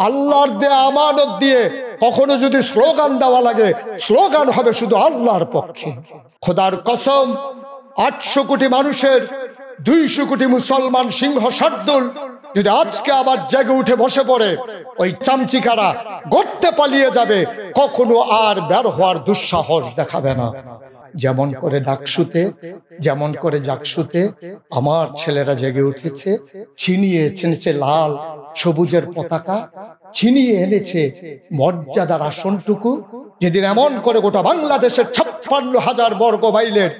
আল্লাহর দেয়া আমানত দিয়ে কখনো যদি স্লোগান দেওয়া লাগে, স্লোগান হবে শুধু আল্লাহর পক্ষে। খোদার কসম, 800 কোটি মানুষের 200 কোটি মুসলমান সিংহ শার্দুল যদি আজকে আবার জেগে উঠে বসে পড়ে, ওই চামচিকারা গড়তে পালিয়ে যাবে, কখনো আর বের হওয়ার দুঃসাহস দেখাবে না। যেমন করে ডাকসুতে, যেমন করে জাকসুতে আমার ছেলেরা জেগে উঠেছে, ছিনিয়ে এনেছে লাল সবুজের পতাকা, ছিনিয়ে এনেছে মর্যাদার আসনটুকু। যেদিন এমন করে গোটা বাংলাদেশের 56,000 বর্গ মাইলের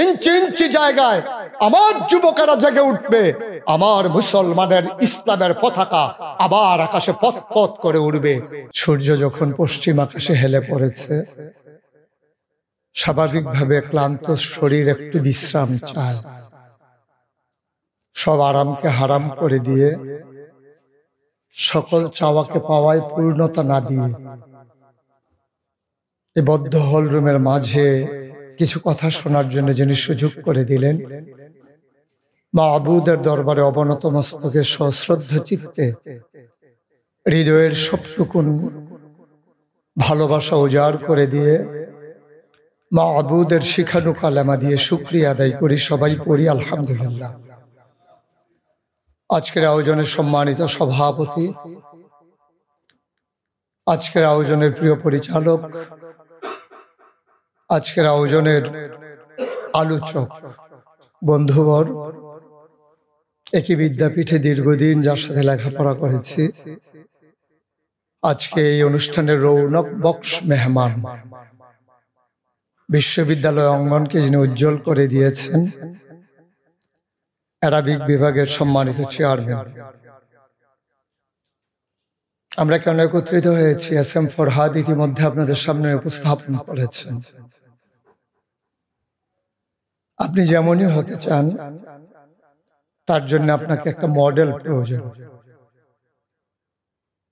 ইঞ্চি ইঞ্চি জায়গায় আমার যুবকেরা জেগে উঠবে, আমার মুসলমানের ইসলামের পতাকা আবার আকাশে পথ পথ করে উড়বে। সূর্য যখন পশ্চিম আকাশে হেলে পড়েছে, স্বাভাবিকভাবে ক্লান্ত শরীর একটু বিশ্রাম চায়। সব আরামকে হারাম করে দিয়ে, সকল চাওয়াকে পাওয়ায় পূর্ণতা না দিয়ে, এই বদ্ধ হলরুমের মাঝে কিছু কথা শোনার জন্য যিনি সুযোগ করে দিলেন, মাবুদের দরবারে অবনত মস্তকে সশ্রদ্ধ চিত্তে হৃদয়ের সবটুকুন ভালোবাসা উজাড় করে দিয়ে মাবুদের শিখানু কালেমা দিয়ে শুকরিয়া আদায় করি। সবাই পড়ি আলহামদুলিল্লাহ। আজকের আয়োজনের সম্মানিত সভাপতি, আজকের আয়োজনের প্রিয় পরিচালক, আজকের আয়োজনের আলোচক বন্ধুবর, একই বিদ্যাপীঠে দীর্ঘদিন যার সাথে লেখাপড়া করেছি, আজকে এই অনুষ্ঠানের রৌনক বক্স মেহমান, বিশ্ববিদ্যালয় অঙ্গনকে যিনি উজ্জ্বল করে দিয়েছেন, অ্যারাবিক বিভাগের সম্মানিত চেয়ারম্যান। আমরা কেন একত্রিত হয়েছি? এস.এম. ফরহাদ ইতিমধ্যে আপনাদের সামনে উপস্থাপন করেছেন। আপনি যেমনই হতে চান, তার জন্য আপনাকে একটা মডেল প্রয়োজন।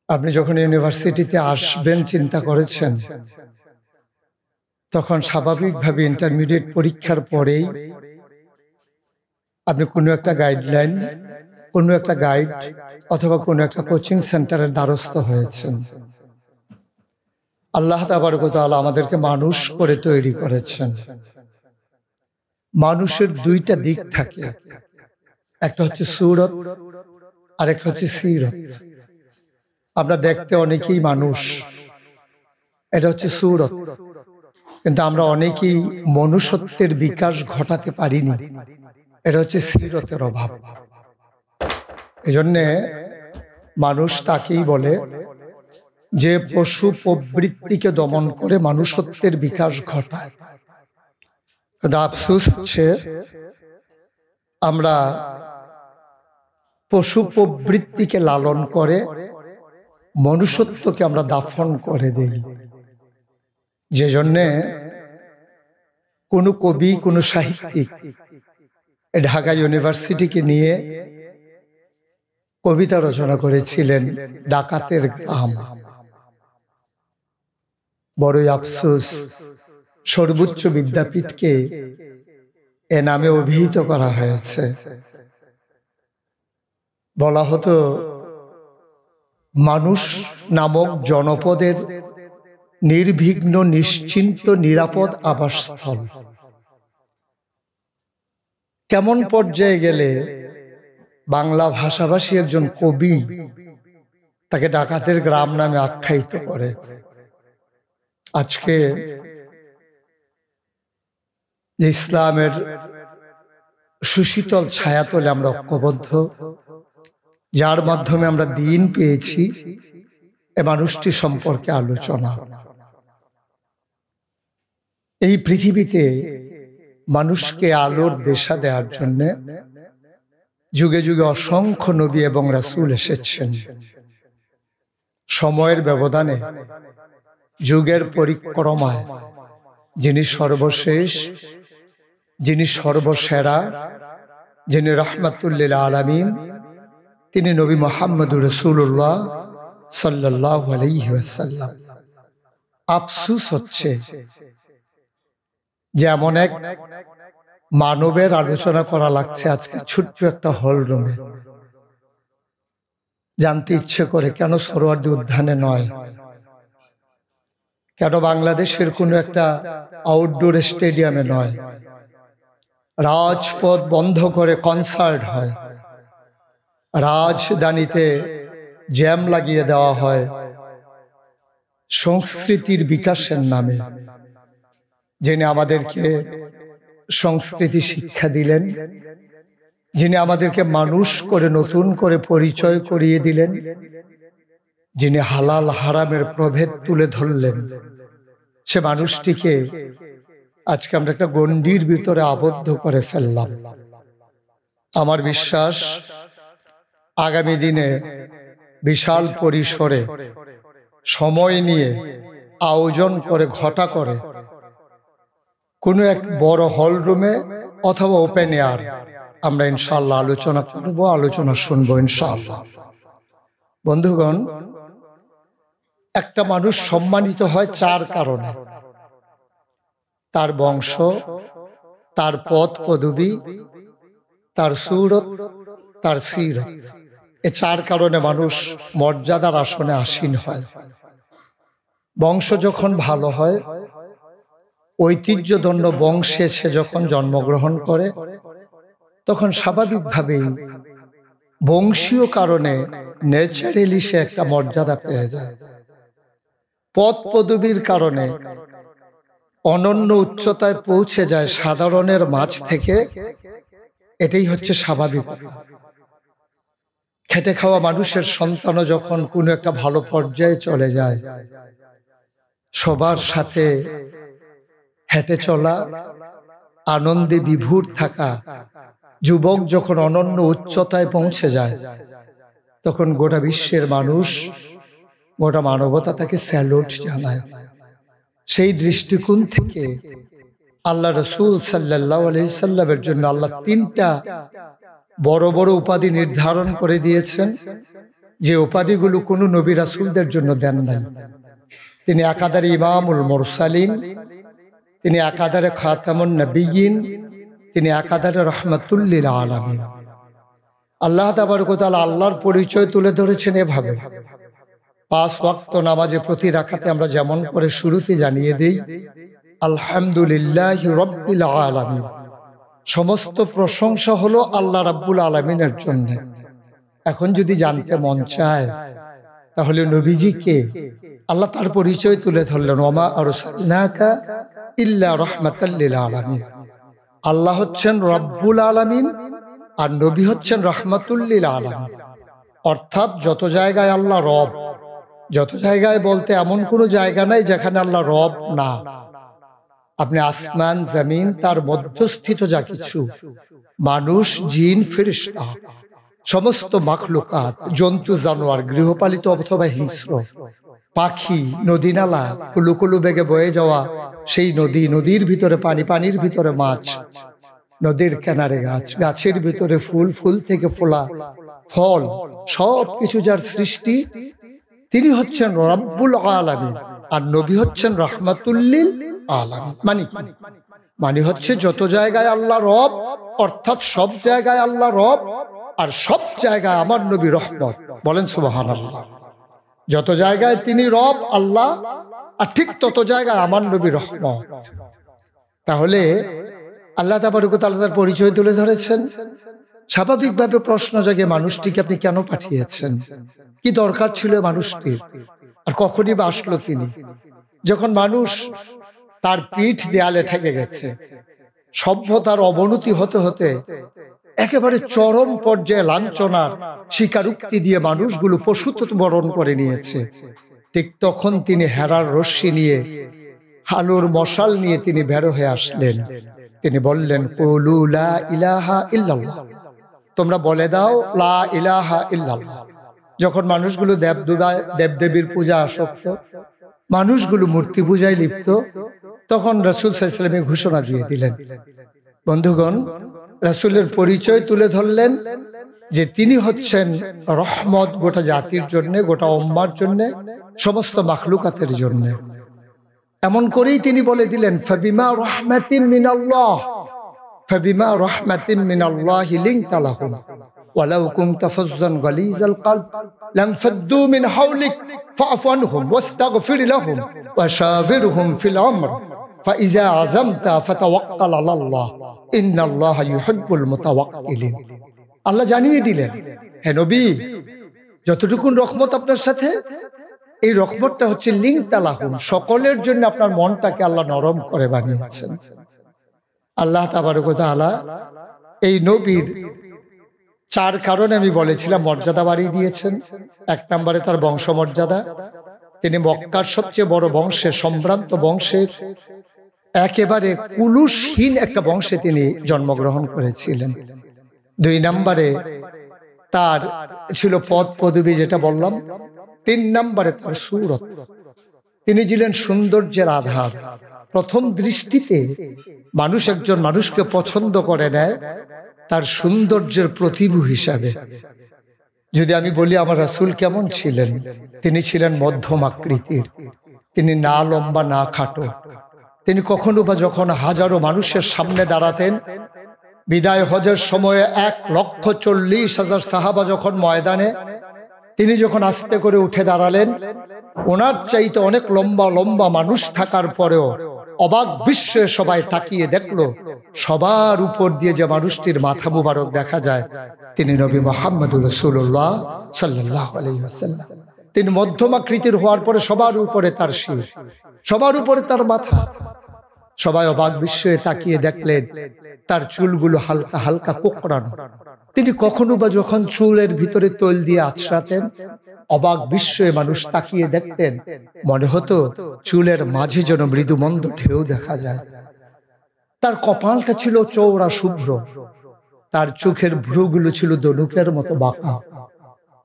আপনি যখন ইউনিভার্সিটিতে আসবেন চিন্তা করেছেন, তখন স্বাভাবিকভাবে ইন্টারমিডিয়েট পরীক্ষার পরেই আপনি কোনো একটা গাইডলাইন, কোনো একটা গাইড অথবা কোনো একটা কোচিং সেন্টারের দ্বারস্থ হয়েছেন। আল্লাহ তাবারক ওয়া তাআলা আমাদেরকে মানুষ করে তৈরি করেছেন। মানুষের দুইটা দিক থাকে, একটা হচ্ছে সূরত আর একটা হচ্ছে সিরত। আমরা দেখতে অনেকেই মানুষ, এটা হচ্ছে সূরত, কিন্তু আমরা অনেকেই মনুষ্যত্বের বিকাশ ঘটাতে পারিনি, এটা হচ্ছে সিরতের অভাব। এজন্যে মানুষ তাকেই বলে যে পশু প্রবৃত্তিকে দমন করে মানুষত্বের বিকাশ ঘটায়। কিন্তু আফসোস হচ্ছে আমরা পশু প্রবৃত্তিকে লালন করে মনুষ্যত্বকে আমরা দাফন করে দেই। যে জন্যে কোনো কবি, কোনো সাহিত্যিক ঢাকা ইউনিভার্সিটিকে নিয়ে কবিতা রচনা করেছিলেন, ডাকাতের গ্রাম। বড়ই আফসোস, সর্বোচ্চ বিদ্যাপীঠকে এ নামে অভিহিত করা হয়েছে। বলা হতো মানুষ নামক জনপদের নির্বিঘ্ন, নিশ্চিন্ত, নিরাপদ আবাসস্থল। কেমন পর্যায়ে গেলে বাংলা ভাষাভাষী একজন কবি তাকে ডাকাতের গ্রাম নামে আখ্যায়িত করে। আজকে যে ইসলামের সুশীতল ছায়াতলে আমরা ঐক্যবদ্ধ, যার মাধ্যমে আমরা দিন পেয়েছি, এ মানুষটি সম্পর্কে আলোচনা। এই পৃথিবীতে মানুষকে আলোর দিশা দেওয়ার জন্য যুগে যুগে অসংখ্য নবী এবং রাসূল এসেছেন। সময়ের ব্যবধানে, যুগের পরিক্রমায় যিনি সর্বশেষ, যিনি সর্বসেরা, যিনি রাহমাতুল লিল আলামিন, তিনি নবী মুহাম্মদুর রাসূলুল্লাহ সাল্লাল্লাহু আলাইহি ওয়াসাল্লাম। আফসোস হচ্ছে যে এমন এক মানবের আলোচনা করা লাগছে আজকে ছোট্ট একটা হল রুমে। জানতে ইচ্ছে করে কেন সোহরাওয়ার্দী উদ্যানে নয়, কেন বাংলাদেশের কোনো একটা আউটডোর স্টেডিয়ামে নয়। রাজপথ বন্ধ করে কনসার্ট হয়, রাজধানীতে জ্যাম লাগিয়ে দেওয়া হয় সংস্কৃতির বিকাশের নামে। যিনি আমাদেরকে সংস্কৃতি শিক্ষা দিলেন, যিনি আমাদেরকে মানুষ করে নতুন করে পরিচয় করিয়ে দিলেন, যিনি হালাল হারামের প্রভেদ তুলে ধরলেন, সে মানুষটিকে আজকে আমরা একটা গণ্ডির ভিতরে আবদ্ধ করে ফেললাম। আমার বিশ্বাস আগামী দিনে বিশাল পরিসরে সময় নিয়ে আয়োজন করে ঘটা করে কোনো এক বড় হল রুমে অথবা ওপেন এয়ার আমরা ইনশাআল্লাহ আলোচনা করব, আলোচনা শুনবো ইনশাআল্লাহ। বন্ধুগণ, একটা মানুষ সম্মানিত হয় চার কারণে: তার বংশ, তার পদ পদবী, তার সুরত, তার সিরত। এ চার কারণে মানুষ মর্যাদার আসনে আসীন হয়। বংশ যখন ভালো হয়, ঐতিহ্যধন্য বংশে সে যখন জন্মগ্রহণ করে, তখন স্বাভাবিকভাবেই বংশীয় কারণে ন্যাচারালি সে একটা মর্যাদা পেয়ে যায়। পদ পদবীর কারণে অনন্য উচ্চতায় পৌঁছে যায় সাধারণের মাঝ থেকে। এটাই হচ্ছে স্বাভাবিক। খেটে খাওয়া মানুষের সন্তানও যখন কোনো একটা ভালো পর্যায়ে চলে যায়, সবার সাথে হেঁটে চলা, আনন্দে বিভোর থাকা যুবক যখন অনন্য উচ্চতায় পৌঁছে যায়, তখন গোটা বিশ্বের মানুষ, গোটা মানবতা তাকে স্যালুট জানায়। সেই দৃষ্টিকোণ থেকে আল্লাহ রাসূল সাল্লাল্লাহু আলাইহি সাল্লামের জন্য আল্লাহ তিনটা বড় বড় উপাধি নির্ধারণ করে দিয়েছেন, যে উপাধিগুলো কোনো নবী রাসূলদের জন্য দেন নাই। তিনি একাধারে ইমামুল মুরসালিন, তিনি একাধারে খাতামুন নবিয়্যিন, তিনি একাধারে রাহমাতুল লিল আলামিন। আল্লাহ তাবারক ওয়া তাআলা আল্লাহর পরিচয় তুলে ধরেছেন এভাবে। 5 ওয়াক্ত নামাজে প্রতি রাকাতে আমরা যেমন করে শুরুতে জানিয়ে দেই আলহামদুলিল্লাহি রাব্বিল আলামিন, সমস্ত প্রশংসা হলো আল্লাহ রাব্বুল আলামিনের জন্য। এখন যদি জানতে মন চায় তাহলে নবীজিকে আল্লাহ তার পরিচয় তুলে ধরলেন, ওমা আরসালনাকা ইল্লা রাহমাতাল লিল আলামিন। আল্লাহ হচ্ছেন রব্বুল আলামিন আর নবী হচ্ছেন রাহমাতুল লিল আলামিন। অর্থাৎ যত জায়গায় আল্লাহ রব, যত জায়গায় বলতে এমন কোনো জায়গা নাই যেখানে আল্লাহ রব না। আপনি আসমান জমিন তার মধ্যস্থিত যা কিছু, মানুষ, জিন, ফেরেশতা, সমস্ত মাখলুকাত, জন্তু জানোয়ার, গৃহপালিত অথবা হিংস্র, পাখি, নদী নালা, কুলু কুলু বেগে বয়ে যাওয়া সেই নদী, নদীর ভিতরে পানি, পানির ভিতরে মাছ, নদীর কিনারে গাছ, গাছের ভিতরে ফুল, ফুল থেকে ফোলা ফল, সব কিছু যার সৃষ্টি, তিনি হচ্ছেন রব্বুল আলামিন আর নবী হচ্ছেন রাহমাতুল লিল আলামিন। মানে হচ্ছে যত জায়গায় আল্লাহ রব, অর্থাৎ সব জায়গায় আল্লাহ রব আর সব জায়গায় আমার নবী রহমত। বলেন সুবহানাল্লাহ। যত জায়গায় তিনি রব আল্লাহ, আর ঠিক তত জায়গায় আমার নবী রহমত। তাহলে আল্লাহ তাবারক ওয়া তাআলা তার পরিচয় তুলে ধরেছেন। স্বাভাবিকভাবে প্রশ্ন জাগে, মানুষটিকে আপনি কেন পাঠিয়েছেন? কি দরকার ছিল মানুষটির? আর কখনই বা আসলো তিনি? যখন মানুষ তার পিঠ দেয়ালে ঠেকে গেছে, সভ্যতার অবনতি হতে হতে একেবারে চরম পর্যায়ে লাঞ্ছনার স্বীকারোক্তি দিয়ে মানুষগুলো পশুত্ব বরণ করে নিয়েছে, ঠিক তখন তিনি হেরার রশ্মি নিয়ে, আলোর মশাল নিয়ে তিনি বের হয়ে আসলেন। তিনি বললেন, কুলু লা ইলাহা ইল্লাল্লাহ, তোমরা বলে দাও লা ইলাহা ইল্লাল্লাহ। যখন মানুষগুলো দেবদেবীর পূজা আসক্ত, মানুষগুলো মূর্তি পূজায় লিপ্ত, তখন রাসূল সাল্লাল্লাহু আলাইহি ওয়াসাল্লাম ঘোষণা দিয়ে দিলেন। বন্ধুগণ, রাসূলের পরিচয় তুলে ধরলেন যে তিনি হচ্ছেন রহমত গোটা জাতির জন্য, গোটা উম্মার জন্য, সমস্ত মাখলুকাতের জন্য। এমন করেই তিনি বলে দিলেন, ফাবিমা রাহমাতিন মিনাল্লাহ, ফাবিমা রাহমাতিন মিনাল্লাহি লিনতা লাহুম। ওয়ালাউ কুনতা ফাজ্জান গালিজাল কলব লানফাদ্দু মিন হাওলিক ফা'ফু আনহুম ওয়াস্তাগফির লাহুম ওয়াশাবিরহুম ফিল আমর ফাইযা আযামতা ফাতাওয়াক্কাল আলাল্লাহ ইন্নাল্লাহা ইউহিব্বুল মুতাওয়াক্কিলিন। আল্লাহ জানিয়ে দিলেন, হে নবী, যতটুকু রহমত আপনার সাথে, এই রহমতটা হচ্ছে লিংতা লাহুম, সকলের জন্য আপনার মনটাকে আল্লাহ নরম করে বানিয়েছেন। আল্লাহ তাবারক ওয়া তাআলা এই নবীর 4 কারণে আমি বলেছিলাম মর্যাদা বাড়িয়ে দিয়েছেন। 1 নম্বরে তার বংশমর্যাদা, তিনি মক্কার সবচেয়ে বড় বংশের, সম্ভ্রান্ত বংশের, একেবারে কুলুসহীন একটা বংশে তিনি জন্মগ্রহণ করেছিলেন। 2 নম্বরে তার ছিল পদ পদবী, যেটা বললাম। 3 নম্বরে তার সুরত, তিনি ছিলেন সৌন্দর্যের আধার। প্রথম দৃষ্টিতে মানুষ একজন মানুষকে পছন্দ করে নেয় তার সৌন্দর্যের প্রতিভূ হিসাবে। যদি আমি বলি আমার রাসূল কেমন ছিলেন, তিনি ছিলেন মধ্যম আকৃতির, তিনি না লম্বা না খাটো। তিনি কখনো বা যখন হাজারো মানুষের সামনে দাঁড়াতেন, বিদায় হজের সময়ে 1,40,000 সাহাবা যখন ময়দানে, তিনি যখন আস্তে করে উঠে দাঁড়ালেন, ওনার চাইতে অনেক লম্বা লম্বা মানুষ থাকার পরেও অবাক বিস্ময়ে সবাই তাকিয়ে দেখলো, সবার উপর দিয়ে যে মানুষটির মাথা মুবারক দেখা যায়, তিনি নবী মুহাম্মদুর রাসূলুল্লাহ সাল্লাল্লাহু আলাইহি ওয়াসাল্লাম। তিনি মধ্যমাকৃতির হওয়ার পরে সবার উপরে তার শির, সবার উপরে তার মাথা। সবাই অবাক বিস্ময়ে তাকিয়ে দেখলেন তার চুলগুলো হালকা হালকা কোঁকড়ানো। তিনি কখনো বা যখন চুলের ভিতরে তৈল দিয়ে আছড়াতেন, অবাক বিস্ময়ে মানুষ তাকিয়ে দেখতেন, মনে হতো চুলের মাঝে যেন মৃদু মন্দ ঢেউ দেখা যায়। তার কপালটা ছিল চওড়া শুভ্র, তার চোখের ভ্রুগুলো ছিল ধনুকের মতো বাঁকা,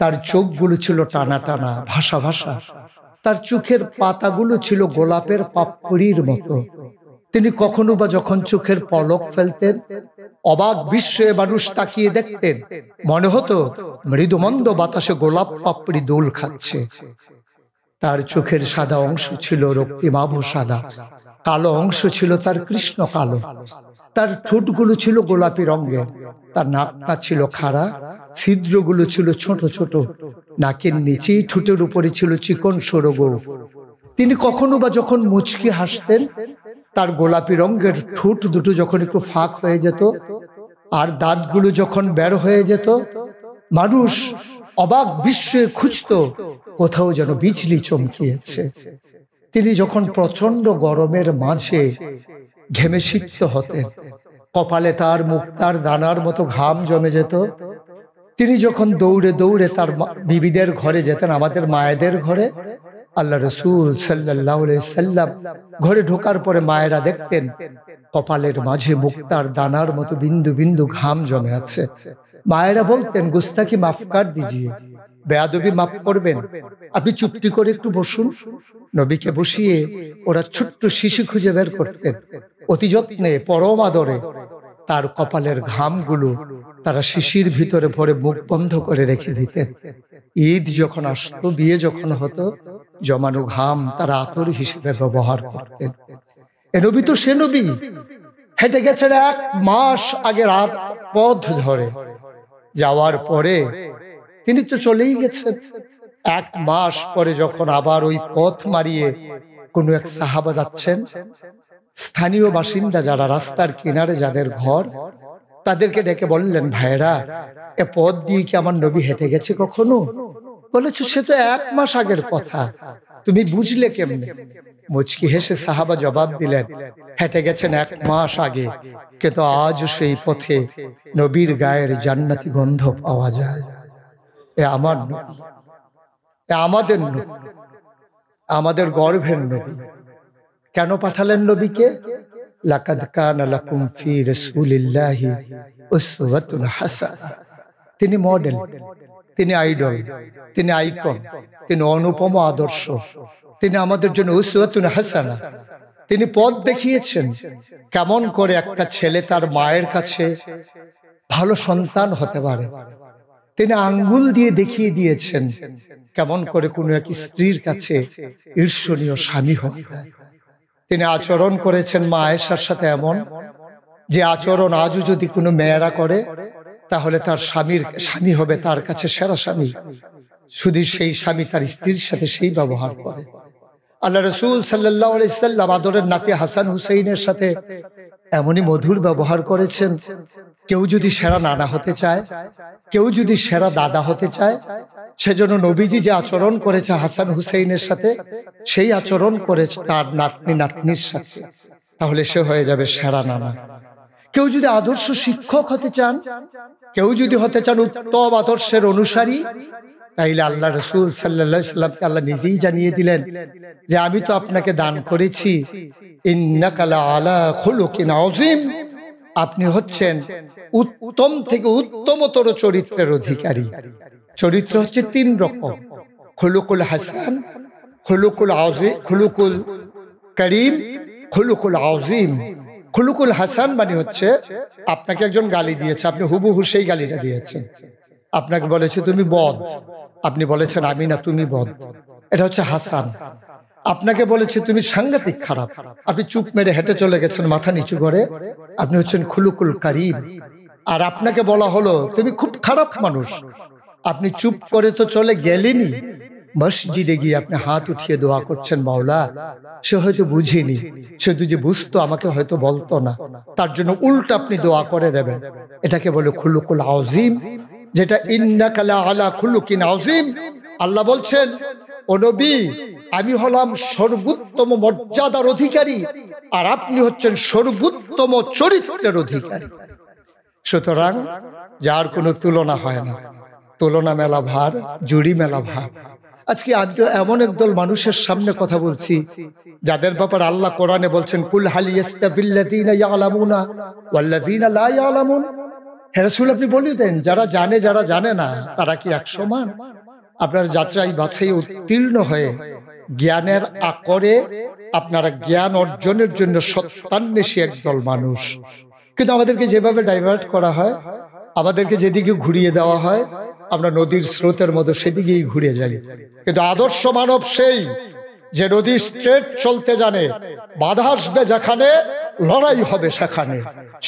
তার চোখগুলো ছিল টানা টানা ভাসা ভাসা, তার চোখের পাতাগুলো ছিল গোলাপের পাপড়ির মতো। তিনি কখনো বা যখন চোখের পলক ফেলতেন, অবাক বিস্ময়ে মানুষ তাকিয়ে দেখতেন, মনে হতো মৃদুমন্দ বাতাসে গোলাপ পাপড়ি দোল খাচ্ছে। তার চোখের সাদা অংশ ছিল রক্তিমাভ সাদা, কালো অংশ ছিল তার কৃষ্ণ কালো। তার ঠোঁটগুলো ছিল গোলাপি রঙের, তার নাকটা ছিল খাড়া, ছিদ্রগুলো ছিল ছোট ছোট, নাকের নিচেই ঠোঁটের উপরে ছিল চিকন সরু গোঁফ। তিনি কখনো বা যখন মুচকি হাসতেন, তার গোলাপি রঙের ঠোঁট দুটো যখন একটু ফাঁক হয়ে যেত আর দাঁতগুলো যখন বের হয়ে যেত, মানুষ অবাক বিস্ময়ে খুঁজতো কোথাও যেন বিজলি চমকিয়েছে। তিনি যখন প্রচন্ড গরমের মাঝে ঘেমে সিক্ত হতেন, কপালে তার মুক্তার দানার মতো ঘাম জমে যেত। তিনি যখন দৌড়ে দৌড়ে তার বিবিদের ঘরে যেতেন, আমাদের মায়েদের ঘরে, আল্লাহ রাসূল সাল্লাল্লাহু আলাইহি সাল্লাম ঘরে ঢোকার পরে মায়েরা দেখতেন কপালের মাঝে মুক্তার দানার মতো বিন্দু বিন্দু ঘাম জমে আছে। মায়েরা বলতেন, গুস্তাখি মাফ কর দিজিয়ে, বেয়াদবি মাফ করবেন, আপনি চুপটি করে একটু বসুন। নবীকে বসিয়ে ওরা ছোট্ট শিশু খুঁজে বের করতেন, অতি যত্নে পরম আদরে তার কপালের ঘামগুলো তারা শিশির ভিতরে ভরে মুখ বন্ধ করে রেখে দিতেন। ঈদ যখন আসতো, বিয়ে যখন হতো, জমানো ঘাম তারা আতর হিসেবে ব্যবহার করতেন। এ নবী তো সে নবী, হেঁটে গেছেন 1 মাস আগে রাত পথ ধরে, যাওয়ার পরে তিনি তো চলেই গেছেন। 1 মাস পরে যখন আবার ওই পথ মারিয়ে কোনো এক সাহাবা যাচ্ছেন, স্থানীয় বাসিন্দা যারা রাস্তার কিনারে যাদের ঘর, তাদেরকে ডেকে বললেন, ভাইরা, এ পথ দিয়ে কি আমার নবী হেঁটে গেছে কখনো? বলেছ, সে তো 1 মাস আগের কথা, তুমি বুঝলে কেমনে? মুচকি হেসে সাহাবা জবাব দিলেন, হেঁটে গেছেন 1 মাস আগে, কিন্তু আজ সেই পথে নবীর গায়ের জান্নাতি গন্ধ পাওয়া যায়। এ আমার নবী, এ আমাদের নবী, আমাদের গর্ভের নবী। কেন পাঠালেন নবীকে? লাকাদ কানা লাকুম ফি রাসূলিল্লাহি উসওয়াতুন হাসানাহ। তিনি মডেল, তিনি আইডল, তিনি আইকন, তিনি অনুপম আদর্শ, তিনি আমাদের জন্য উসওয়াতুন হাসানাহ। তিনি পথ দেখিয়েছেন কেমন করে একটা ছেলে তার মায়ের কাছে ভালো সন্তান হতে পারে। তিনি আঙ্গুল দিয়ে দেখিয়ে দিয়েছেন কেমন করে কোনো এক স্ত্রীর কাছে ঈর্ষণীয় স্বামী হতে হয়। তিনি আচরণ করেছেন মা আয়েশার সাথে এমন যে আচরণ আজও যদি কোনো মেয়েরা করে, তাহলে তার স্বামী হবে তার কাছে সেরা স্বামী। শুধু সেই স্বামী তার স্ত্রীর সাথে সেই ব্যবহার করে। আল্লাহ রাসূল সাল্লাল্লাহু আলাইহি সাল্লাম আদরের নাতি হাসান হুসাইনের সাথে এমনই মধুর ব্যবহার করেছেন। কেউ যদি সেরা নানা হতে চায়, কেউ যদি সেরা দাদা হতে চায়, সেজন্য নবীজি যে আচরণ করেছে হাসান হুসাইনের সাথে, সেই আচরণ করেছে তার নাতনি নাতনির সাথে, তাহলে সে হয়ে যাবে সেরা নানা। কেউ যদি আদর্শ শিক্ষক হতে চান, কেউ যদি হতে চান উত্তম আদর্শের অনুসারী, তাইলে আল্লাহ রাসূল সাল্লাল্লাহু আলাইহি সাল্লামকে আল্লাহ নিজেই জানিয়ে দিলেন যে আমি তো আপনাকে দান করেছি ইন্নাকা লাআলা খুলুকিন আযীম, আপনি হচ্ছেন উত্তম থেকে উত্তমতর চরিত্রের অধিকারী। চরিত্র হচ্ছে তিন রকম, খুলুকুল হাসান, খুলুকুল আযীম, খুলুকুল করিম, খুলুকুল আযীম। খুলুকুল হাসান মানে হচ্ছে আপনাকে একজন গালি দিয়েছে, আপনি হুবহু সেই গালিটা দিয়েছেন। আপনাকে বলেছে তুমি বদ, আপনি বলেছেন আমি না তুমি বদ, এটা হচ্ছে হাসান। আপনাকে বলেছে তুমি সাংঘাতিক খারাপ, আপনি চুপ মেরে হেঁটে চলে গেছেন মাথা নিচু করে, আপনি হচ্ছেন খুলুকুল করিম। আর আপনাকে বলা হলো তুমি খুব খারাপ মানুষ, আপনি চুপ করে তো চলে গেলেনি, মসজিদে গিয়ে আপনি হাত উঠিয়ে দোয়া করছেন মাওলা, সে হয়তো বুঝিনি, সে যদি বুঝতো আমাকে হয়তো বলতো না, তার জন্য উল্টা আপনি দোয়া করে দেবেন। এটাকে বলে খুলুকুল আযীম, যেটা ইন্নাকা লাআলা খুলুকিন আযীম। আল্লাহ বলছেন ও নবী, আমি হলাম সর্বোত্তম মর্যাদার অধিকারী, আর আপনি হচ্ছেন সর্বোত্তম চরিত্রের অধিকারী। সুতরাং যার কোনো তুলনা হয় না, তুলনা মেলা ভার, জুড়ি মেলা ভার। আজকে এমন একদল মানুষের সামনে কথা বলছি যাদের ব্যাপারে আল্লাহ কোরআনে বলছেন কুল হাল ইয়াস্তাবিল্লাযীনা ইয়ালামুনা ওয়াল্লাযীনা লা ইয়ালামুন। হে রাসূল আপনি বলে দেন, যারা জানে যারা জানে না তারা কি এক সমান? আপনার যাচাই বাছাই উত্তীর্ণ হয়ে জ্ঞানের আকরে আপনারা জ্ঞান অর্জনের জন্য সত্যান্বেষী একদল মানুষ। কিন্তু আমাদেরকে যেভাবে ডাইভার্ট করা হয়, আমাদেরকে যেদিকে ঘুরিয়ে দেওয়া হয়, আমরা নদীর স্রোতের মতো সেদিকেই ঘুরে যাই। কিন্তু আদর্শ মানব সেই যে নদী স্ট্রেট চলতে জানে, বাধা আসবে যেখানে, লড়াই হবে সেখানে,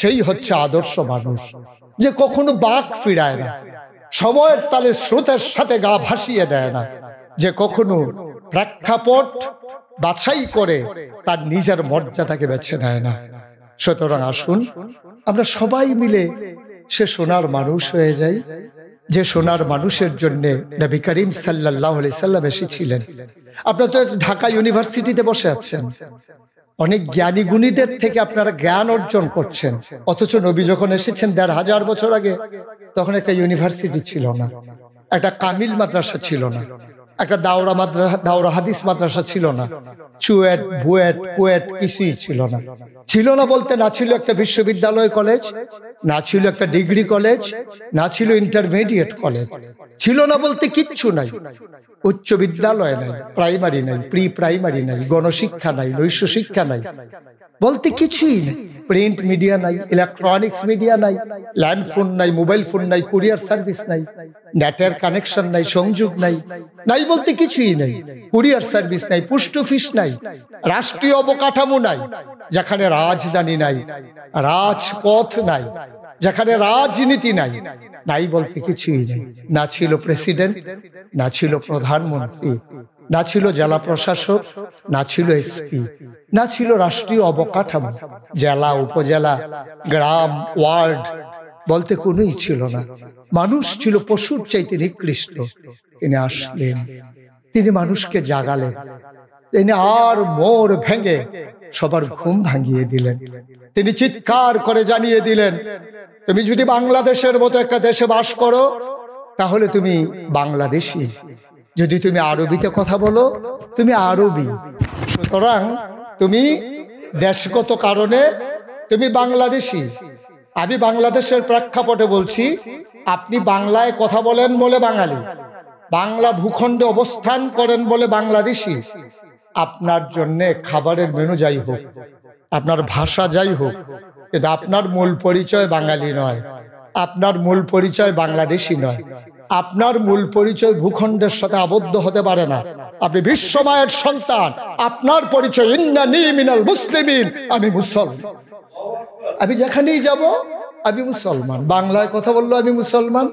সেই হচ্ছে আদর্শ মানুষ। যে কখনো বাঁক ফিরায় না, সময়ের তালে স্রোতের সাথে গা ভাসিয়ে দেয় না, যে কখনো প্রেক্ষাপট বাছাই করে তার নিজের মর্যাদাকে বেছে নেয় না। সুতরাং আসুন আমরা সবাই মিলে সে সোনার মানুষ হয়ে যাই, যে সোনার মানুষের জন্য নবী করিম সাল্লাল্লাহু আলাইহি সাল্লাম এসেছিলেন। আপনারা তো ঢাকা ইউনিভার্সিটিতে বসে আছেন, অনেক জ্ঞানী গুণীদের থেকে আপনারা জ্ঞান অর্জন করছেন, অথচ নবী যখন এসেছেন ১৫০০ বছর আগে, তখন একটা ইউনিভার্সিটি ছিল না, একটা কামিল মাদ্রাসা ছিল না, একটা দাওরা হাদিস মাদ্রাসা ছিল না, চুয়েট বুয়েট কুয়েট কিছুই ছিল না। ছিল না বলতে না ছিল একটা বিশ্ববিদ্যালয় কলেজ, না ছিল একটা ডিগ্রি কলেজ, না ছিল ইন্টারমিডিয়েট কলেজ, ছিল না বলতে কিচ্ছু নাই। উচ্চ বিদ্যালয় নাই, প্রাইমারি নাই, প্রি প্রাইমারি নাই, গণশিক্ষা নাই, নৈশ শিক্ষা নাই, বলতে কিছুই নেই। প্রিন্ট মিডিয়া নাই, ইলেকট্রনিক্স মিডিয়া নাই, ল্যান্ড ফোন নাই, মোবাইল ফোন নাই, কুরিয়ার সার্ভিস নাই, নেটের কানেকশন নাই, সংযোগ নাই, নাই বলতে কিছুই নাই। কুরিয়ার সার্ভিস নাই, পোস্ট অফিস নাই, রাষ্ট্রীয় অবকাঠামো নাই, যেখানে রাজধানী নাই, রাজপথ নাই, যেখানে রাজনীতি নাই, নাই বলতে কিছুই নেই। না ছিল প্রেসিডেন্ট, না ছিল প্রধানমন্ত্রী, না ছিল জেলা প্রশাসক, না ছিল এসপি, না ছিল রাষ্ট্রীয় অবকাঠামো, জেলা উপজেলা গ্রাম ওয়ার্ড বলতে কোনোই ছিল না। মানুষ ছিল পশুর চাইতে নিকৃষ্ট। তিনি আসলেন, তিনি মানুষকে জাগালেন, তিনি আর মোর ভেঙে সবার ঘুম ভাঙিয়ে দিলেন। তিনি চিৎকার করে জানিয়ে দিলেন, তুমি যদি বাংলাদেশের মতো একটা দেশে বাস করো তাহলে তুমি বাংলাদেশী, যদি তুমি আরবিতে কথা বলো তুমি আরবি। সুতরাং তুমি দেশগত কারণে তুমি বাংলাদেশী। আমি বাংলাদেশের প্রেক্ষাপটে বলছি, আপনি বাংলায় কথা বলেন বলে বাঙালি, বাংলা ভূখণ্ডে অবস্থান করেন বলে বাংলাদেশী। আপনার জন্যে খাবারের মেনু যাই হোক, আপনার ভাষা যাই হোক, কিন্তু আপনার মূল পরিচয় বাঙালি নয়, আপনার মূল পরিচয় বাংলাদেশী নয়, আপনার মূল পরিচয় ভূখণ্ডের সাথে আবদ্ধ হতে পারে না। আপনি বিশ্বমায়ের সন্তান, আপনার পরিচয় ইন্নানী মিনাল মুসলিমিন, আমি মুসলমান। আমি যেখানেই যাব আমি মুসলমান, বাংলায় কথা বললো আমি মুসলমান,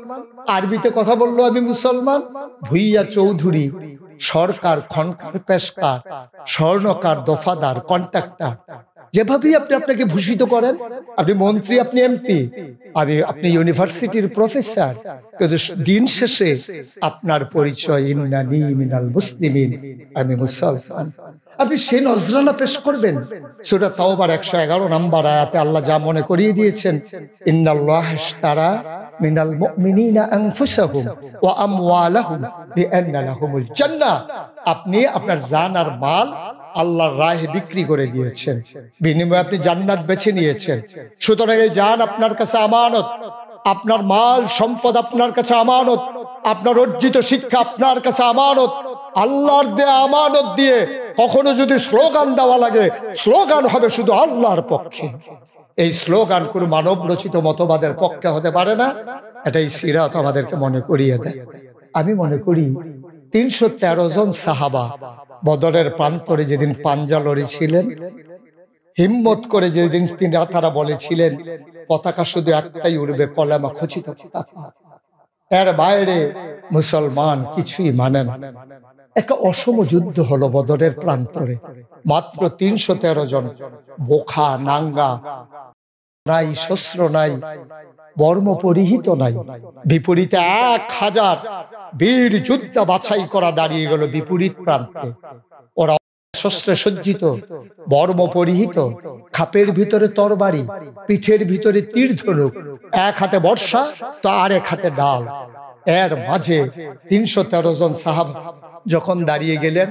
আরবিতে কথা বললো আমি মুসলমান। ভুইয়া চৌধুরী, সরকার, খনকার, পেশকার, স্বর্ণকার, দফাদার, কন্ট্রাক্টর, যেভাবেই আপনি আপনাকে ভূষিত করেন, আপনি মন্ত্রী, আপনি এমপি, আপনি ইউনিভার্সিটির প্রফেসর, কিন্তু দিন শেষে আপনার পরিচয় ইন্নানি মিনাল মুসলিমিন, আমি মুসলমান। আপনি সে নজরানা পেশ করবেন। সূরা তাওবার 111 নম্বর আয়াতে আল্লাহ যা মনে করিয়ে দিয়েছেন, ইন্নাল্লাহা ইশতারা মিনাল মুমিনিনা আনফুসাহুম ওয়া আমওয়ালাহুম বিআন্না লাহুমুল জান্নাহ। আপনি আপনার জান আর মাল আল্লাহর রাহে বিক্রি করে দিয়েছেন, বিনিময়ে আপনি জান্নাত বেছে নিয়েছেন। সুতরাং এই জান আপনার কাছে আমানত, আপনার মাল সম্পদ আপনার কাছে আমানত, আপনার অর্জিত শিক্ষা আপনার কাছে আমানত। আল্লাহর দেয়া আমানত দিয়ে কখনো যদি স্লোগান দেওয়া লাগে, স্লোগান হবে শুধু আল্লাহর পক্ষে। এই স্লোগান কোন মানব রচিত মতবাদের পক্ষে হতে পারে না। এটাই সিরাত আমাদেরকে মনে করিয়ে দেয়। আমি মনে করি 313 জন সাহাবা বদরের প্রান্তরে যেদিন পাঞ্জা লড়েছিলেন, হিম্মত করে যেদিন তারা বলেছিলেন পতাকা শুধু একটাই উড়বে, কলেমা খচিত পতাকা, এর বাইরে মুসলমান কিছুই মানে না। একটা অসম যুদ্ধ হলো বদরের প্রান্তরে। মাত্র 313 জন, বোখা নাঙ্গা নাই, শস্ত্র নাই, বর্ম পরিহিত নাই। বিপরীতে 1000 বীর যোদ্ধা বাছাই করা দাঁড়িয়ে গেল বিপরীত প্রান্তে। ওরা শস্ত্রে সজ্জিত, বর্ম পরিহিত, খাপের ভিতরে তরবারি, পিঠের ভিতরে তীর ধনুক, এক হাতে বর্ষা তো আর এক হাতে ডাল। এর মাঝে 313 জন সাহাবা যখন দাঁড়িয়ে গেলেন,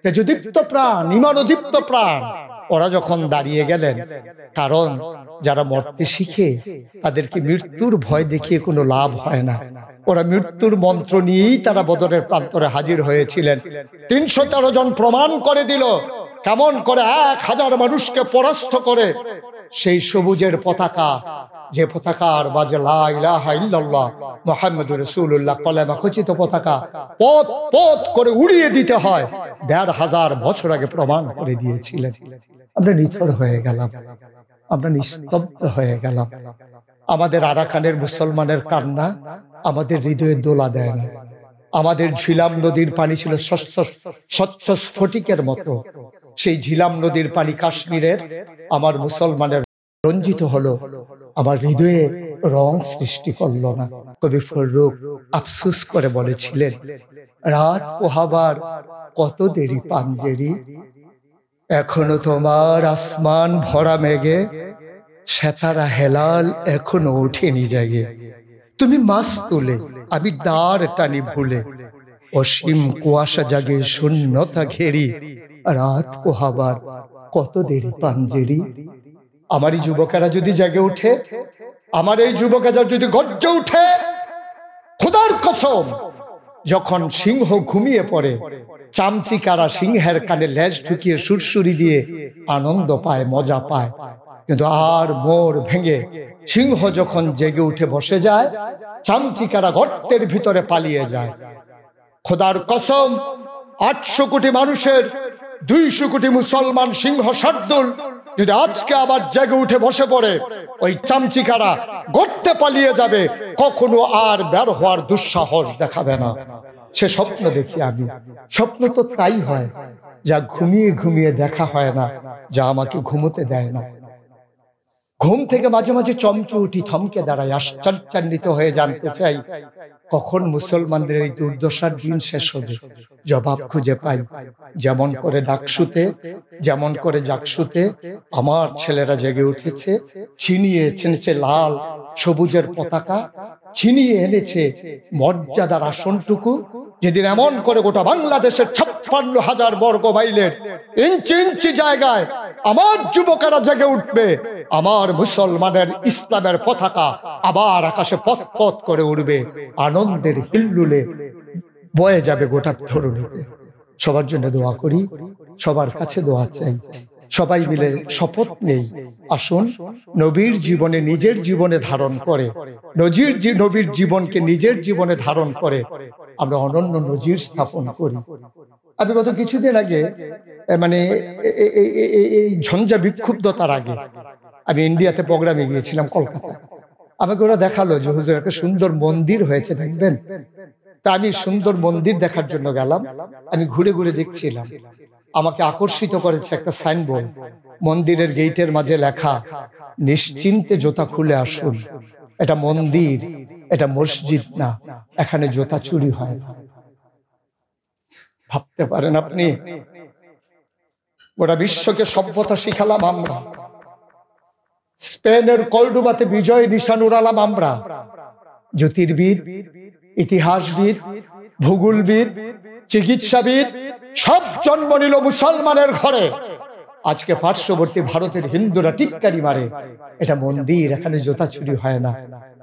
তেজদীপ্ত প্রাণ, ঈমানদীপ্ত প্রাণ, ওরা যখন দাঁড়িয়ে গেলেন, কারণ যারা মরতে শিখে তাদেরকে মৃত্যুর ভয় দেখিয়ে কোনো লাভ হয় না। ওরা মৃত্যুর মন্ত্র নিয়েই তারা বদরের প্রান্তরে হাজির হয়েছিলেন। 313 জন প্রমাণ করে দিল কেমন করে 1000 মানুষকে পরাস্ত করে সেই সবুজের পতাকা, যে পতাকার বাজে লা ইলাহা ইল্লাল্লাহ মুহাম্মাদুর রাসূলুল্লাহ কলেমা খচিত পতাকা, পথ পথ করে উড়িয়ে দিতে হয়, 1500 বছর আগে প্রমাণ করে দিয়েছিলেন। আমরা নিথর হয়ে গেলাম, আমরা নিস্তব্ধ হয়ে গেলাম। আমাদের আরাকানের মুসলমানের কান্না আমাদের হৃদয়ে দোলা দেয় না। আমাদের ঝিলাম নদীর পানি ছিল স্বচ্ছ স্ফটিকের মতো। সেই ঝিলাম নদীর পানি কাশ্মীরের আমার মুসলমানের রঞ্জিত হলো, আমার হৃদয়ে রং সৃষ্টি করলো না। কবি ফররুখ আফসোস করে বলেছিলেন, রাত পোহাবার কত দেরি পাঞ্জেরি, এখনো তোমার আসমান ভরা মেঘে, সেতারা হেলাল এখনো ওঠেনি জাগে। তুমি মাছ তুলে আমি দাঁড় টানি ভুলে, অসীম কুয়াশা জাগে শূন্যতা ঘেরি, রাত পোহাবার কত দেরি পাঞ্জেরি। আমার এই যুবকেরা যদি জেগে উঠে, আমার এই যুবকেরা যদি গর্জে উঠে, খোদার কসম, যখন সিংহ ঘুমিয়ে পড়ে, চামচিকারা সিংহের কানে লেজ ঢুকিয়ে সুরসুরি দিয়ে আনন্দ পায়, মজা পায়, কিন্তু আর মোর ভেঙে সিংহ যখন জেগে উঠে বসে যায়, চামচিকারা গর্তের ভিতরে পালিয়ে যায়। খোদার কসম, 800 কোটি মানুষের 200 কোটি মুসলমান সিংহ শার্দুল যদি আজকে আবার জেগে উঠে বসে পড়ে, ওই চামচিকারা গর্তে পালিয়ে যাবে, কখনো আর বের হওয়ার দুঃসাহস দেখাবে না। সে স্বপ্ন দেখি আমি। স্বপ্ন তো তাই হয় যা ঘুমিয়ে ঘুমিয়ে দেখা হয় না, যা আমাকে ঘুমোতে দেয় না। ঘুম থেকে মাঝে মাঝে চমকে উঠি, থমকে দাঁড়াই, আশ্চর্যান্বিত হয়ে জানতে চাই কখন মুসলমানদের এই দুর্দশার দিন শেষ হবে। জবাব খুঁজে পাই, যেমন করে যেমন করে জাকসুতে আমার ছেলেরা জেগে উঠেছে, ছিনিয়ে এনেছে লাল সবুজের পতাকা, ছিনিয়ে এনেছে মর্যাদার আসনটুকু, যেদিন এমন করে গোটা বাংলাদেশের 56,000 বর্গ মাইলের ইঞ্চি ইঞ্চি জায়গায় আমার যুবকেরা জেগে উঠবে, আমার মুসলমানের ইসলামের পতাকা আবার আকাশে পথ পথ করে উড়বে, আনন্দের হিল্লুলে বয়ে যাবে গোটা ধরণীতে। সবার জন্য দোয়া করি, সবার কাছে দোয়া চাই, সবাই মিলে শপথ নেই, আসুন নবীর জীবনে নিজের জীবনে ধারণ করে, নবীর জীবনকে নিজের জীবনে ধারণ করে আমরা অনন্য নজির স্থাপন করি। আমি গত কিছুদিন আগে, মানে এই ঝঞ্ঝা বিক্ষুব্ধতার আগে, আমি ইন্ডিয়াতে প্রোগ্রামে গিয়েছিলাম, কলকাতায়। আমাকে ওরা দেখালো যে হুজুর একটা সুন্দর মন্দির হয়েছে, দেখবেন। তা আমি সুন্দর মন্দির দেখার জন্য গেলাম। আমি ঘুরে ঘুরে দেখছিলাম, আমাকে আকর্ষিত করেছে একটা সাইনবোর্ড, মন্দিরের গেটের মাঝে লেখা, নিশ্চিন্তে জুতা খুলে আসুন, এটা মন্দির, এটা মসজিদ না, এখানে জুতা চুরি হয় না। ভাবতে পারেন আপনি, গোটা বিশ্বকে সভ্যতা শিখালাম আমরা, স্পেনের কর্ডোবাতে বিজয় নিশান উড়ালাম আমরা, জ্যোতির্বিদ, ইতিহাসবিদ, ভূগোলবিদ, চিকিৎসাবিদ সব জন্ম নিল মুসলমানের ঘরে। আজকে পার্শ্ববর্তী ভারতের হিন্দুরা টিক্কারি মারে, এটা মন্দির, এখানে জুতা চুরি হয় না,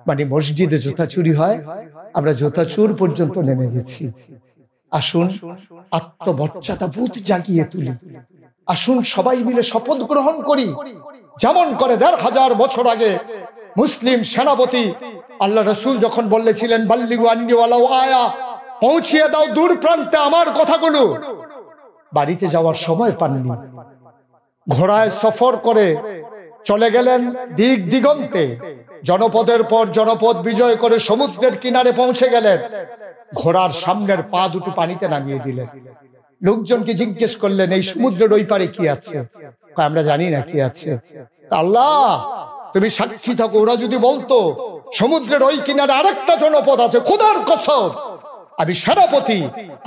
মানে মসজিদে জুতা চুরি হয়। আমরা জুতা চুর পর্যন্ত নেমে গেছি। আসুন আত্মমর্যাদা বোধ জাগিয়ে তুলি, আসুন সবাই মিলে শপথ গ্রহণ করি, যেমন করে ১৫০০ বছর আগে মুসলিম সেনাপতি আল্লাহ রসুল যখন বলেছিলেন, বাল্লিগু আন্নি ওয়ালাউ আয়া, পৌঁছিয়ে দাও দূর প্রান্তে আমার কথাগুলো। বাড়িতে যাওয়ার সময় পাননি, ঘোড়ায় সফর করে চলে গেলেন দিক দিগন্তে, জনপদের পর জনপদ বিজয় করে সমুদ্রের কিনারে পৌঁছে গেলেন, ঘোড়ার সামনের পা দুটো পানিতে নামিয়ে দিলেন। লোকজনকে জিজ্ঞেস করলেন, এই সমুদ্রের ওই পারে কি আছে? আমরা জানি না কি আছে। আল্লাহ তুমি সাক্ষী থাকো, ওরা যদি বলতো সমুদ্রের ওই কিনারে আরেকটা জনপদ আছে, খোদার কসম আমি সেনাপতি,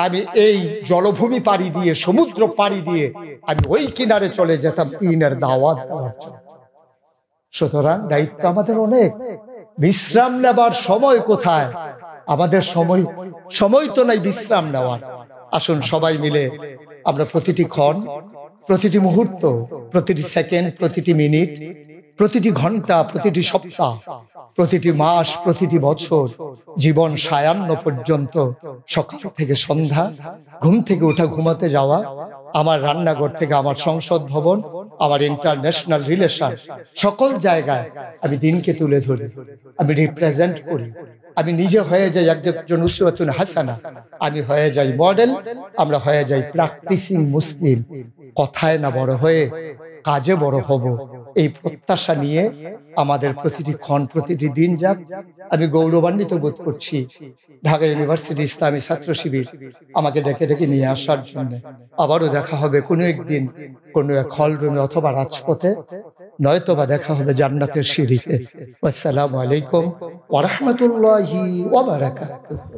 আমি এই জলভূমি পাড়ি দিয়ে, সমুদ্র পাড়ি দিয়ে আমি ওই কিনারে চলে যেতাম ইনের দাওয়াত দেওয়ার জন্য। সুতরাং দায়িত্ব আমাদের অনেক। বিশ্রাম নেবার সময় কোথায়? আমাদের সময় তো নাই বিশ্রাম নেওয়ার। আসুন সবাই মিলে আমরা প্রতিটি ক্ষণ, প্রতিটি মুহূর্ত, প্রতিটি সেকেন্ড, প্রতিটি মিনিট, প্রতিটি ঘন্টা, প্রতিটি সপ্তাহ, প্রতিটি মাস, প্রতিটি বছর, জীবন সায়ান্ন পর্যন্ত, সকাল থেকে সন্ধ্যা, ঘুম থেকে ওঠা, ঘুমাতে যাওয়া, আমার রান্নাঘর থেকে আমার সংসদ ভবন, আমার ইন্টারন্যাশনাল রিলেশন, সকল জায়গায় আমি দিনকে তুলে ধরি, আমি রিপ্রেজেন্ট করি। আমি নিজে হয়ে যাই একজন উসওয়াতুন হাসানা, আমি হয়ে যাই মডেল, আমরা হয়ে যাই প্র্যাকটিসিং মুসলিম। কথায় না বড় হয়ে কাজে বড় হব, এই প্রত্যাশা নিয়ে আমাদের প্রতিটি ক্ষণ, প্রতিটি দিন যাক। আমি গৌরবান্বিত বোধ করছি ঢাকা ইউনিভার্সিটি ইসলামী ছাত্র শিবির আমাকে ডেকে ডেকে নিয়ে আসার জন্য। আবারও দেখা হবে কোনো একদিন কোনো এক হল রুমে অথবা রাজপথে, নয়তোবা দেখা হবে জান্নাতের সিঁড়িতে। আসসালামু আলাইকুম ওয়া রাহমাতুল্লাহি ওয়া বারাকাতুহু।